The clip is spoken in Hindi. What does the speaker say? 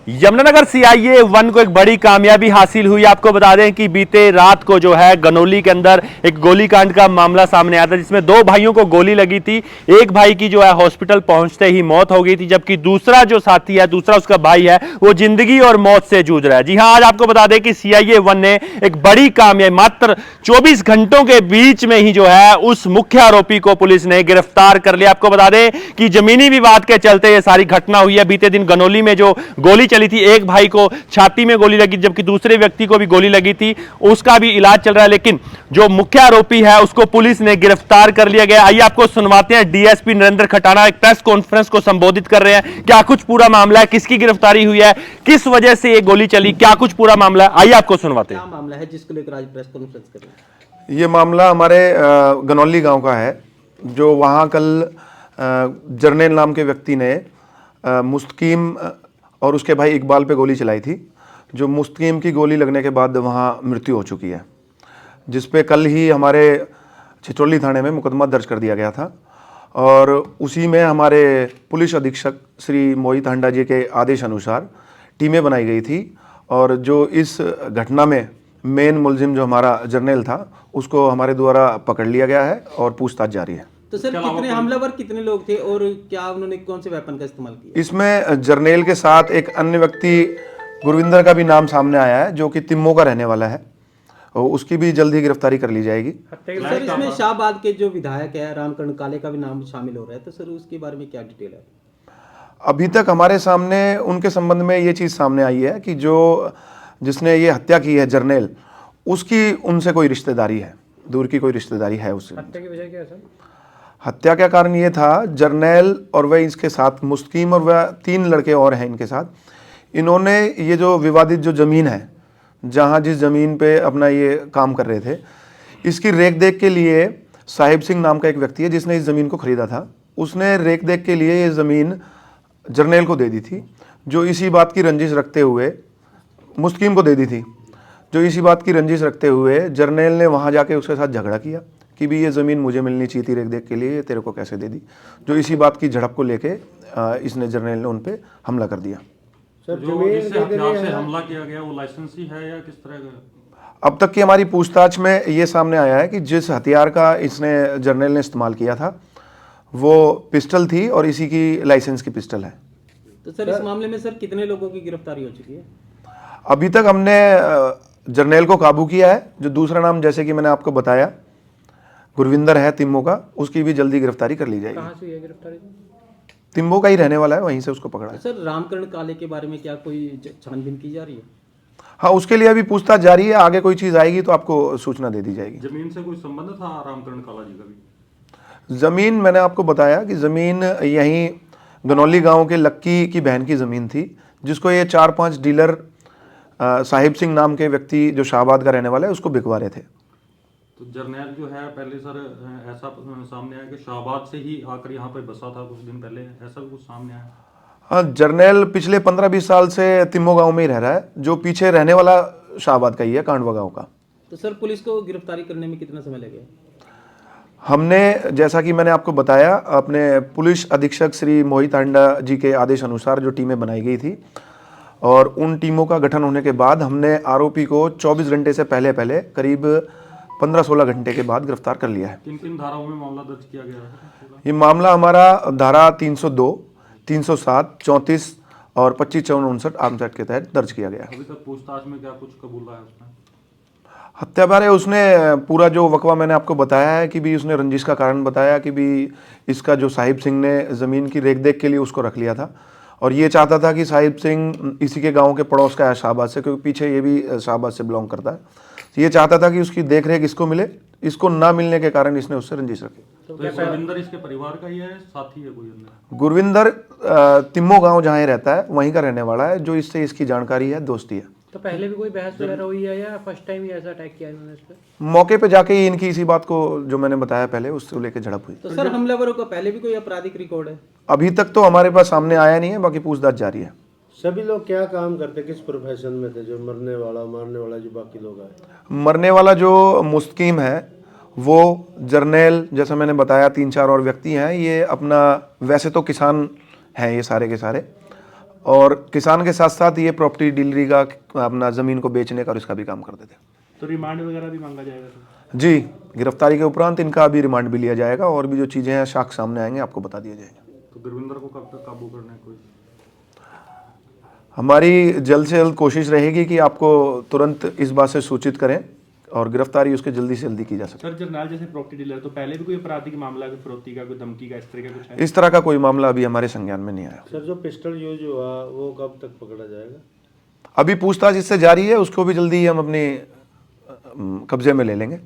यमुनानगर सीआईए 1 को एक बड़ी कामयाबी हासिल हुई। आपको बता दें कि बीते रात को जो है गनौली के अंदर एक गोलीकांड का मामला सामने आया था, जिसमें दो भाइयों को गोली लगी थी। एक भाई की जो है हॉस्पिटल पहुंचते ही मौत हो गई थी, जबकि दूसरा जो साथी है, दूसरा उसका भाई है, वो जिंदगी और मौत से जूझ रहा है। जी हां, आज आपको बता दें कि सीआईए 1 ने एक बड़ी कामयाबी, मात्र 24 घंटों के बीच में ही जो है उस मुख्य आरोपी को पुलिस ने गिरफ्तार कर लिया। आपको बता दें कि जमीनी विवाद के चलते यह सारी घटना हुई है। बीते दिन गनौली में जो गोली चली थी, एक भाई को छाती में गोली लगी, जबकि दूसरे व्यक्ति को भी गोली लगी थी, उसका भी इलाज चल रहा है। लेकिन जो मुख्य आरोपी है उसको पुलिस ने गिरफ्तार कर लिया गया। आइए आपको सुनवाते हैं। डीएसपी नरेंद्र खटाना एक प्रेस कॉन्फ्रेंस को संबोधित कर रहे हैं। क्या कुछ पूरा मामला है, किसकी गिरफ्तारी हुई है, किस वजह से ये गोली चली, क्या कुछ पूरा मामला है, आइए आपको सुनवाते हैं। क्या मामला है जिसको लेकर आज प्रेस कॉन्फ्रेंस कर रहे हैं? ये मामला हमारे गनौली गांव का है, जो वहाँ कल जरनेल नाम के व्यक्ति ने मुस्तकीम और उसके भाई इकबाल पे गोली चलाई थी। जो मुस्तकीम की गोली लगने के बाद वहाँ मृत्यु हो चुकी है, जिस पे कल ही हमारे छिचौली थाने में मुकदमा दर्ज कर दिया गया था। और उसी में हमारे पुलिस अधीक्षक श्री मोहित हांडा जी के आदेश अनुसार टीमें बनाई गई थी। और जो इस घटना में मेन मुलजिम जो हमारा जर्नैल था, उसको हमारे द्वारा पकड़ लिया गया है और पूछताछ जारी है। तो सर, कितने हमलावर, कितने लोग थे और क्या उन्होंने कौन से वेपन का इस्तेमाल किया? इसमें जर्नैल के साथ एक अन्य व्यक्ति गुरविंदर का भी नाम सामने आया है, जो कि तिम्मो का रहने वाला है, और उसकी भी जल्दी गिरफ्तारी कर ली जाएगी। सर, इसमें शाहबाद के जो विधायक है रामकरण काले का भी नाम शामिल हो रहा है, तो सर उसके बारे में क्या डिटेल है? अभी तक हमारे सामने उनके संबंध में ये चीज़ सामने आई है कि जो जिसने ये हत्या की है जर्नैल, उसकी उनसे कोई रिश्तेदारी है, दूर की कोई रिश्तेदारी है उससे। हत्या की वजह क्या है सर? हत्या का कारण ये था, जर्नैल और वह इसके साथ मुस्तकीम और वह 3 लड़के और हैं इनके साथ, इन्होंने ये जो विवादित जो ज़मीन है, जहाँ जिस ज़मीन पे अपना ये काम कर रहे थे, इसकी रेख देख के लिए साहिब सिंह नाम का एक व्यक्ति है जिसने इस ज़मीन को ख़रीदा था। उसने रेख देख के लिए ये ज़मीन जर्नैल को दे दी थी, जो इसी बात की रंजिश रखते हुए मुस्तकीम को दे दी थी। जो इसी बात की रंजिश रखते हुए जर्नैल ने वहाँ जाके उसके साथ झगड़ा किया कि भी ये ज़मीन मुझे मिलनी चाहिए थी रेख देख के लिए, ये तेरे को कैसे दे दी। जो इसी बात की झड़प को लेके इसने जर्नैल ने उन पे हमला कर दिया। सर, जो जिससे हथियार से हमला किया गया वो लाइसेंसी है या किस तरह का? अब तक की हमारी पूछताछ में ये सामने आया है कि जिस हथियार का इसने जर्नैल ने इस्तेमाल किया था, वो पिस्टल थी और इसी की लाइसेंस की पिस्टल है। तो सर, इस मामले में सर कितने लोगों की गिरफ्तारी हो चुकी है? अभी तक हमने जर्नैल को काबू किया है। जो दूसरा नाम, जैसे कि मैंने आपको बताया, गुरविंदर है तिम्मो का, उसकी भी जल्दी गिरफ्तारी कर ली जाएगी। कहाँ से हुई है गिरफ्तारी? तिम्बो का ही रहने वाला है, वहीं से उसको पकड़ा है। सर, रामकरण काले के बारे में क्या कोई छानबीन की जा रही है? हाँ, उसके लिए अभी पूछताछ जारी है। आगे कोई चीज़ आएगी तो आपको सूचना दे दी जाएगी। जमीन से कोई संबंध था रामकरण काला जी का भी? ज़मीन मैंने आपको बताया कि ज़मीन यहीं गनौली गांव के लक्की की बहन की ज़मीन थी, जिसको ये 4-5 डीलर साहिब सिंह नाम के व्यक्ति, जो शाहबाद का रहने वाला है, उसको बिकवा रहे थे। तो जर्नैल जो है पहले सर ऐसा सामने आया कि शाहबाद से ही आकर यहाँ पे बसा था कुछ दिन पहले, ऐसा भी कुछ सामने आया? हाँ, जर्नैल पिछले 15-20 साल से तिम्मो गांव में ही रह रहा है। जो पीछे रहने वाला शाहबाद का ही है, कांडवा गांव का। तो सर, पुलिस को गिरफ्तारी करने में कितना समय लगेगा? हमने, जैसा कि मैंने आपको बताया, अपने पुलिस अधीक्षक श्री मोहित हांडा जी के आदेश अनुसार जो टीमें बनाई गई थी, और उन टीमों का गठन होने के बाद हमने आरोपी को 24 घंटे से पहले करीब 15-16 घंटे के बाद गिरफ्तार कर लिया है। किन धाराओं में मामला दर्ज किया गया है? ये मामला हमारा धारा 302, 307, 34 और 25, 54, 59 आर्म्स एक्ट के तहत दर्ज किया गया। अभी तक पूछताछ में क्या कुछ कबूला है उसने? हत्या बारे उसने पूरा जो वकवा मैंने आपको बताया है कि भी उसने रंजिश का कारण बताया कि भी इसका जो साहिब सिंह ने ज़मीन की रेख देख के लिए उसको रख लिया था, और ये चाहता था कि साहिब सिंह इसी के गांव के पड़ोस का है, शाहबाद से, क्योंकि पीछे ये भी शाहबाद से बिलोंग करता है। तो ये चाहता था कि उसकी देख रेख इसको मिले। इसको ना मिलने के कारण इसने उससे रंजिश रखी। तो गुरविंदर इसके परिवार का ही है, साथी है कोई अंदर? गुरविंदर तिम्मो गांव जहाँ ही रहता है वहीं का रहने वाला है, जो इससे इसकी जानकारी है, दोस्ती है। तो पहले भी कोई बहस वगैरह हुई है या फर्स्ट टाइम ही ऐसा अटैक किया इन्होंने इस पे? मौके पे जाके ही इनकी इसी बात को, जो मैंने बताया पहले, उससे लेकर झड़प हुई। तो सर, हमलावरों का पहले भी कोई आपराधिक रिकॉर्ड है? अभी तक तो हमारे पास सामने आया नहीं है, बाकी पूछताछ जारी है। सभी लोग क्या काम करते, किस प्रोफेशन में थे? जो मरने वाला, मारने वाला, जो बाकी लोग आए? मरने वाला जो मुस्तकीम है, वो जर्नैल, जैसा मैंने बताया, 3-4 और व्यक्ति हैं। ये अपना, वैसे तो किसान हैं ये सारे के सारे, और किसान के साथ साथ ये प्रॉपर्टी डीलरी का अपना ज़मीन को बेचने का और इसका भी काम करते थे। तो रिमांड वगैरह भी मांगा जाएगा सर? जी, गिरफ्तारी के उपरांत इनका भी रिमांड भी लिया जाएगा और भी जो चीज़ें हैं साक्ष्य सामने आएंगे आपको बता दिया जाएगा। तो गुरविंदर को कब तक काबू करने कोई? हमारी जल्द से जल्द कोशिश रहेगी कि आपको तुरंत इस बात से सूचित करें और गिरफ्तारी उसके जल्दी से जल्दी की जा सके। सर जरनैल जैसे प्रॉपर्टी डीलर तो पहले भी कोई आपराधिक मामला, कोई फिरौती का, कोई धमकी का, इस तरह का कुछ है? इस तरह का कोई मामला अभी हमारे संज्ञान में नहीं आया। सर जो पिस्टल यूज हुआ वो कब तक पकड़ा जाएगा? अभी पूछताछ इससे जारी है, उसको भी जल्दी ही हम अपने कब्जे में ले लेंगे।